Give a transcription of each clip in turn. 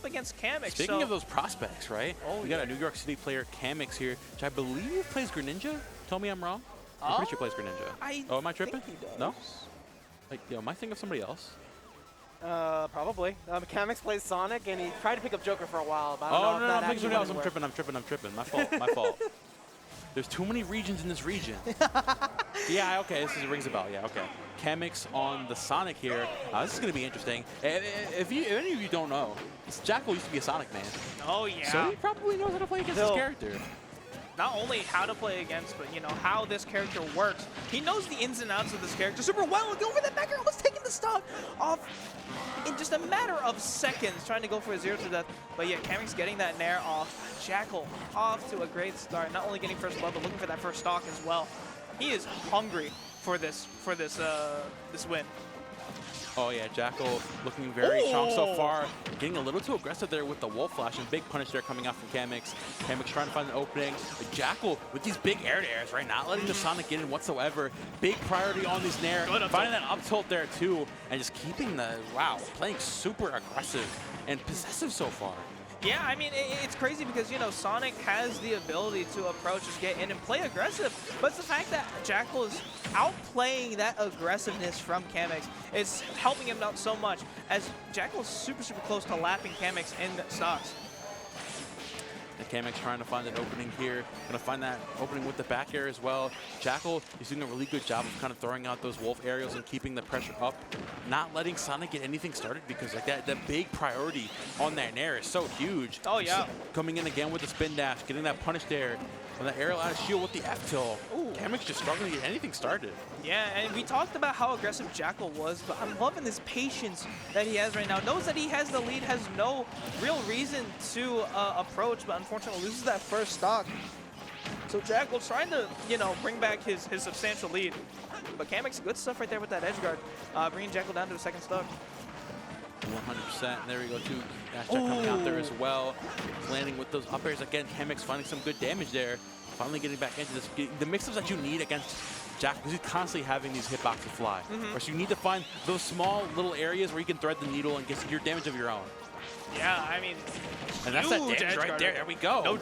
up against Kamex. Speaking of those prospects, right? We got a New York City player, Kamex, here, which I believe plays Greninja. Tell me I'm wrong. I'm pretty sure he plays Greninja. Oh, am I tripping? No? Like, yo, am I thinking of somebody else? Probably. Kamex plays Sonic, and he tried to pick up Joker for a while, but I Oh, don't know no, if that I'm thinking actually somebody else. I'm tripping. My fault, my fault. There's too many regions in this region. Yeah, okay, rings a bell. Yeah, okay. Kamex on the Sonic here. This is going to be interesting. If any of you don't know, Jakal used to be a Sonic man. Oh, yeah. So he probably knows how to play against this character. Not only how to play against, but, you know, how this character works. He knows the ins and outs of this character super well. Go over that back air, almost taking the stock off in just a matter of seconds, trying to go for a 0 to death. But yeah, Kamex getting that nair off. Jakal off to a great start. Not only getting first blood, but looking for that first stock as well. He is hungry for this win. Oh yeah, Jakal looking very strong so far. Getting a little too aggressive there with the Wolf Flash, and big punish there coming out from Kamex. Kamex trying to find an opening. Jakal with these big air to airs, right? Not letting the Sonic get in whatsoever. Big priority on these nair. Finding that up tilt there too, and just keeping the, playing super aggressive and possessive so far. Yeah, I mean, it's crazy because, you know, Sonic has the ability to approach, just get in and play aggressive. But it's the fact that Jakal is outplaying that aggressiveness from Kamex. It's helping him out so much as Jakal is super, super close to lapping Kamex in stocks. And Kamex trying to find an opening here. Gonna find that opening with the back air as well. Jakal is doing a really good job of kind of throwing out those Wolf aerials and keeping the pressure up. Not letting Sonic get anything started because like that big priority on that nair is so huge. Oh, yeah. So coming in again with the spin dash, getting that punish there. And the aerial out of shield with the F-tilt. Kamex just struggling to get anything started. Yeah, and we talked about how aggressive Jakal was, but I'm loving this patience that he has right now. Knows that he has the lead, has no real reason to approach, but unfortunately loses that first stock. So Jakal trying to, you know, bring back his substantial lead. But Kamex, good stuff right there with that edge guard, bringing Jakal down to the second stock. 100%. There we go, too. Dash check coming out there as well. Landing with those up airs again. Kamex finding some good damage there. Finally getting back into this. The mix-ups that you need against Jakal, because he's constantly having these hitboxes fly. So you need to find those small little areas where you can thread the needle and get your damage of your own. Yeah, I mean, and that's that damage right there. There we go. No,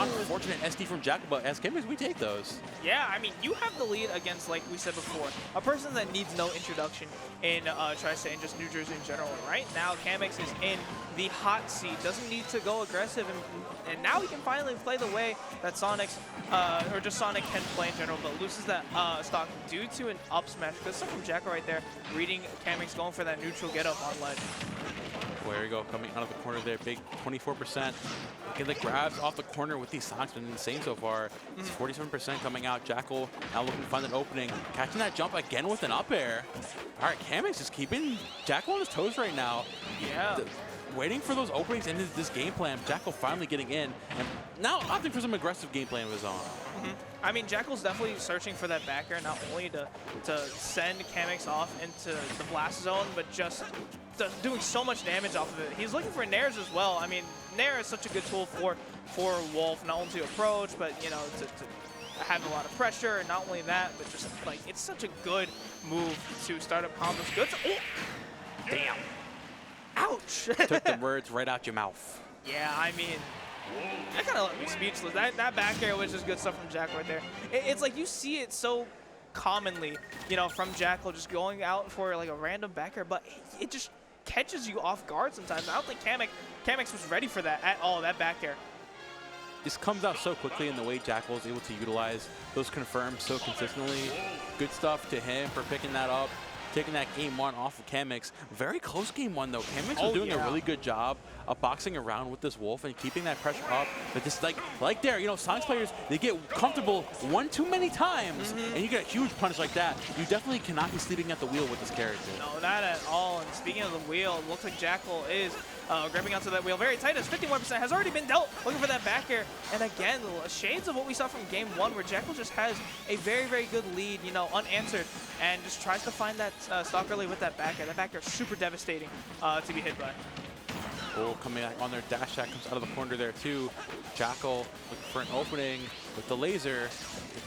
unfortunate SD from Jakal, but as Kamex, we take those. Yeah, I mean, you have the lead against, like we said before, a person that needs no introduction in Tri-State and just New Jersey in general. Right now, Kamex is in the hot seat, doesn't need to go aggressive, and now he can finally play the way that Sonic's, or just Sonic can play in general, but loses that stock due to an up smash. Good stuff from Jakal right there, reading Kamex, going for that neutral get up on ledge. There we go, coming out of the corner there, big 24%. Get the grabs off the corner with these Sonics, been insane so far. It's 47% coming out. Jakal now looking to find an opening. Catching that jump again with an up air. All right, Kamex is keeping Jakal on his toes right now. Yeah. Waiting for those openings in this game plan. Jakal finally getting in, and now opting for some aggressive game plan of his own. I mean, Jakal's definitely searching for that back air, not only to send Kamex off into the blast zone, but just doing so much damage off of it. He's looking for nairs as well. I mean, nair is such a good tool for Wolf, not only to approach, but, you know, to have a lot of pressure, and not only that, but just, like, it's such a good move to start up combos. Good. Damn. Ouch. Took the words right out your mouth. Yeah, I mean, that kind of left me speechless. That back air was just good stuff from Jakal right there. It's like you see it so commonly, you know, from Jakal just going out for like a random back air, but it just catches you off guard sometimes. I don't think Kamex was ready for that at all, that back air. This comes out so quickly in the way Jakal is able to utilize those confirms so consistently. Good stuff to him for picking that up. Taking that game one off of Kamex. Very close game one, though. Kamex was doing a really good job of boxing around with this Wolf and keeping that pressure up. But just like there, you know, Sonic's players, they get comfortable one too many times, and you get a huge punch like that. You definitely cannot be sleeping at the wheel with this character. No, not at all. And speaking of the wheel, it looks like Jakal is grabbing onto that wheel very tight as 51% has already been dealt, looking for that back air. And again, shades of what we saw from game one, where Jakal just has a very, very good lead, you know, unanswered, and just tries to find that stock early with that back air. That back air is super devastating to be hit by. Oh, coming back on their dash attack, comes out of the corner there too. Jakal looking for an opening with the laser.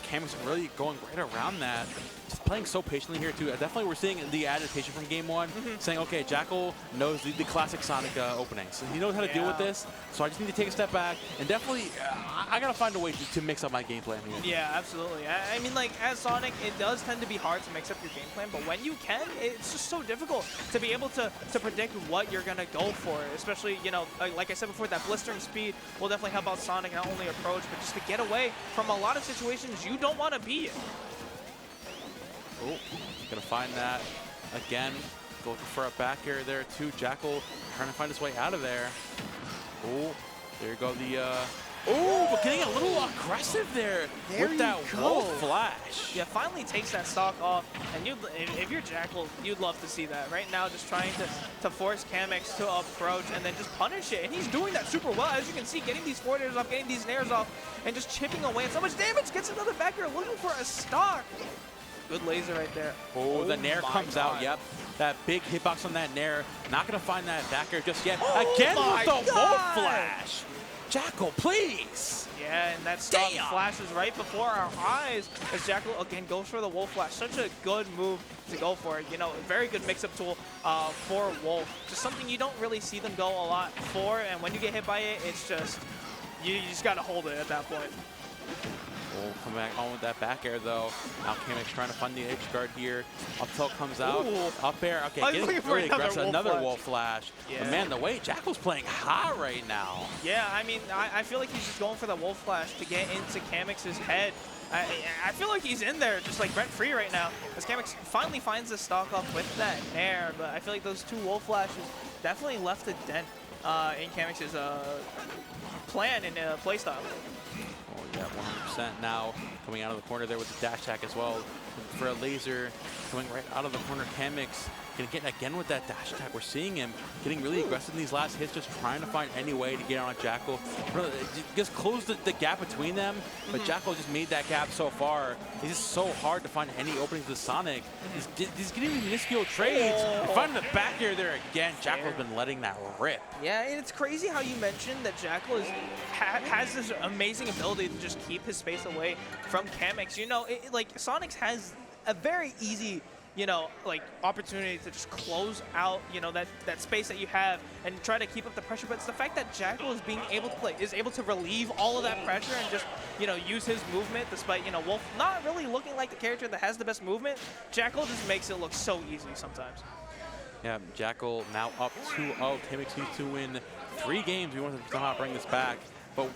Kamex really going right around that. Just playing so patiently here too. Definitely we're seeing the adaptation from game one, saying, okay, Jakal knows the classic Sonic openings. So he knows how to deal with this, so I just need to take a step back, and definitely I gotta find a way to mix up my game plan here. Yeah, absolutely. I mean, like, as Sonic, it does tend to be hard to mix up your game plan, but when you can, it's just so difficult to be able to predict what you're gonna go for, especially, you know, like I said before, that blistering speed will definitely help out Sonic, not only approach, but just to get away from a lot of situations you don't want to be in. Oh, gonna find that again. Looking for a back air there too. Jakal trying to find his way out of there. Oh, there you go. Oh, but getting a little aggressive there with that wolf flash. Yeah, finally takes that stock off, and if you're Jakal, you'd love to see that. Right now, just trying to force Kamex to approach and then just punish it, and he's doing that super well. As you can see, getting these forwarders off, getting these nairs off, and just chipping away at so much damage. Gets another back air, looking for a stock. Good laser right there. Oh, the nair comes out. Yep, that big hitbox on that nair. Not gonna find that back air just yet. Again with the wolf flash. Jakal, please. Yeah, and that stock flashes right before our eyes as Jakal again goes for the wolf flash. Such a good move to go for it. You know, very good mix-up tool for Wolf. Just something you don't really see them go a lot for, and when you get hit by it, it's just you just gotta hold it at that point. Oh, come back on with that back air though. Now Kamex trying to find the edge guard here. Up tilt comes out. Ooh. Up air. Okay, getting really aggressive. Another wolf flash. Yeah. But man, the way Jakal's playing hot right now. Yeah, I mean, I feel like he's just going for the wolf flash to get into Kamex's head. I feel like he's in there just like rent-free right now as Kamex finally finds the stock off with that nair, but I feel like those two wolf flashes definitely left a dent in Kamex's plan and playstyle. Oh yeah, 100% now. Coming out of the corner there with the dash attack as well. For a laser coming right out of the corner, Kamex gonna get again with that dash attack. We're seeing him getting really aggressive in these last hits, just trying to find any way to get on Jakal. Just close the gap between them, but Jakal just made that gap so far. It's just so hard to find any openings with Sonic. He's getting minuscule trades. Finding the back air there again. Jakal's been letting that rip. Yeah, and it's crazy how you mentioned that Jakal has this amazing ability to just keep his space away from Kamex. You know, like Sonic has a very easy, you know, like opportunity to just close out, you know, that space that you have and try to keep up the pressure. But it's the fact that Jakal is being able to is able to relieve all of that pressure and just, you know, use his movement despite, you know, Wolf not really looking like the character that has the best movement. Jakal just makes it look so easy sometimes. Yeah, Jakal now up 2-0. Kamex needs to win 3 games. We want to somehow bring this back. But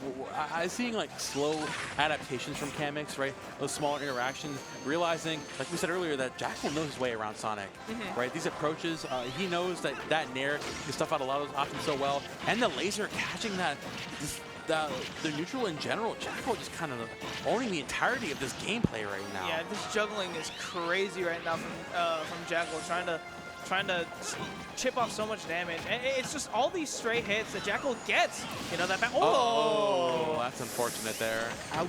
I'm seeing like slow adaptations from Kamex, right? Those smaller interactions, realizing, like we said earlier, that Jakal knows his way around Sonic, right? These approaches, he knows that nair can stuff out a lot of those options so well. And the laser catching that, the neutral in general, Jakal just kind of owning the entirety of this gameplay right now. Yeah, this juggling is crazy right now from Jakal, trying to chip off so much damage. And it's just all these stray hits that Jakal gets. You know, that oh, that's unfortunate there. Ouch.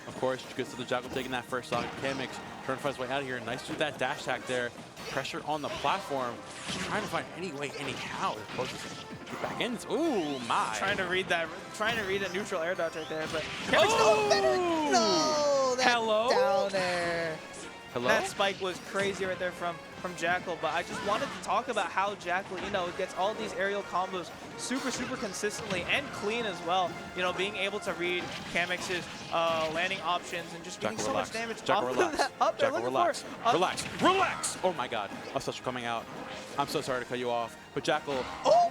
Of course, good to the Jakal taking that first stock. Kamex trying to find his way out of here. Nice with that dash attack there. Pressure on the platform. Just trying to find any way, anyhow. Get back in. Ooh, my. Trying to read a neutral air dodge right there, but Kamex no, that hello? Down there. Hello? That spike was crazy right there from Jakal, but I just wanted to talk about how Jakal, you know, gets all these aerial combos super consistently and clean as well. You know, being able to read Kamex's landing options and just getting so much damage off of that up there. Jakal, relax. Relax. Oh my God. Such coming out. I'm so sorry to cut you off, but Jakal,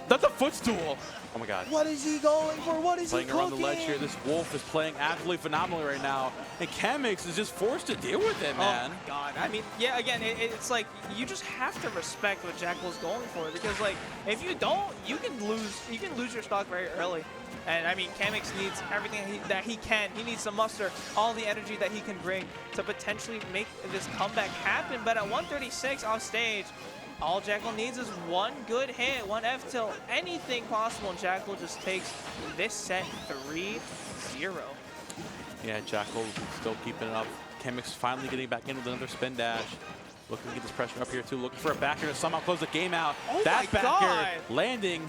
that's a footstool. Oh my God. What is he going for? What is playing he around the ledge here? This Wolf is playing absolutely phenomenally right now, and Kamex is just forced to deal with it, man. Oh my God. I mean, yeah, again, it's like you just have to respect what Jakal's going for, because like if you don't, you can lose your stock very early. And I mean, Kamex needs everything that he can. He needs to muster all the energy that he can bring to potentially make this comeback happen. But at 136 off stage, all Jakal needs is one good hit, one F-tilt, anything possible, and Jakal just takes this set 3-0. Yeah, Jakal still keeping it up. Kamex finally getting back in with another spin dash. Looking to get this pressure up here too. Looking for a backer to somehow close the game out. Oh that backer landing.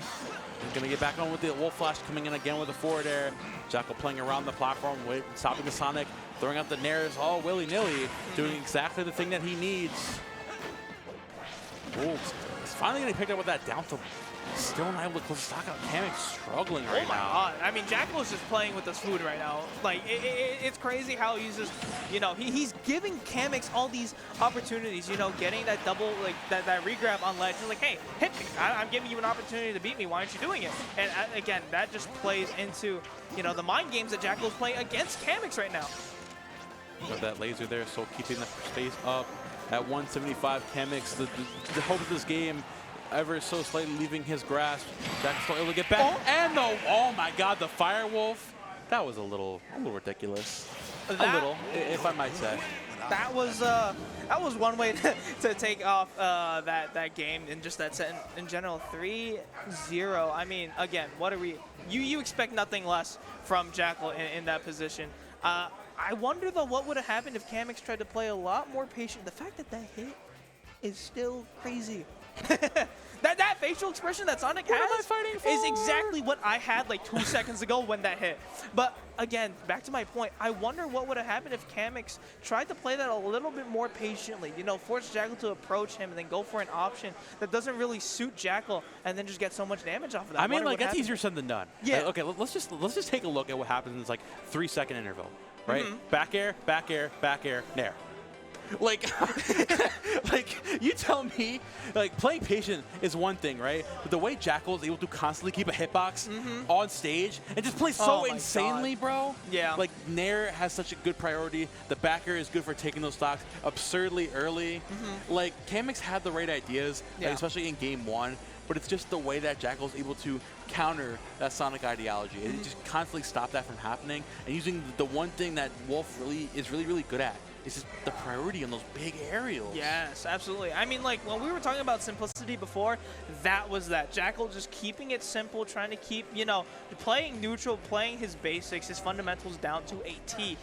Gonna get back on with the Wolf Flash, coming in again with the forward air. Jakal playing around the platform, stopping the Sonic, throwing out the nairs all willy-nilly, doing exactly the thing that he needs. Wolves is finally getting picked up with that down to still not able to close the stock out. Kamex struggling right now. Oh my god. I mean, Jakal is just playing with this food right now. Like, it's crazy how he's just, you know, he's giving Kamex all these opportunities, you know, getting that double, like, that regrab on ledge. He's like, hey, hit me. I'm giving you an opportunity to beat me. Why aren't you doing it? And again, that just plays into, you know, the mind games that Jakal is playing against Kamex right now. Got that laser there, so keeping the space up at 175. Kamex, the hope of this game, ever so slightly leaving his grasp. Jakal's still able to get back. And oh my god, the Fire Wolf. That was a little ridiculous. A little, if I might say. That was one way to take off that game and just that set in general. 3-0. I mean, again, what are we? You expect nothing less from Jakal in that position. I wonder though what would have happened if Kamex tried to play a lot more patient. The fact that hit is still crazy. that facial expression that Sonic has is exactly what I had like 2 seconds ago when that hit. But again, back to my point, I wonder what would have happened if Kamex tried to play that a little bit more patiently. You know, force Jakal to approach him and then go for an option that doesn't really suit Jakal, and then just get so much damage off of that. I mean, like, that's easier said than done. Yeah. Okay, let's just take a look at what happens in this like 3-second interval, right? Back air, nair. Like, like, you tell me, like, playing patient is one thing, right? But the way Jakal is able to constantly keep a hitbox on stage and just play so insanely, bro. Yeah. Like, Nair has such a good priority. The backer is good for taking those stocks absurdly early. Like, Kamex had the right ideas, like, especially in game 1. But it's just the way that Jakal is able to counter that Sonic ideology. It just constantly stop that from happening. And using the one thing that Wolf is really good at. It's just the priority on those big aerials. Yes, absolutely. I mean, like, when we were talking about simplicity before, that was that. Jakal just keeping it simple, trying to keep, you know, playing neutral, playing his basics, his fundamentals down to a T.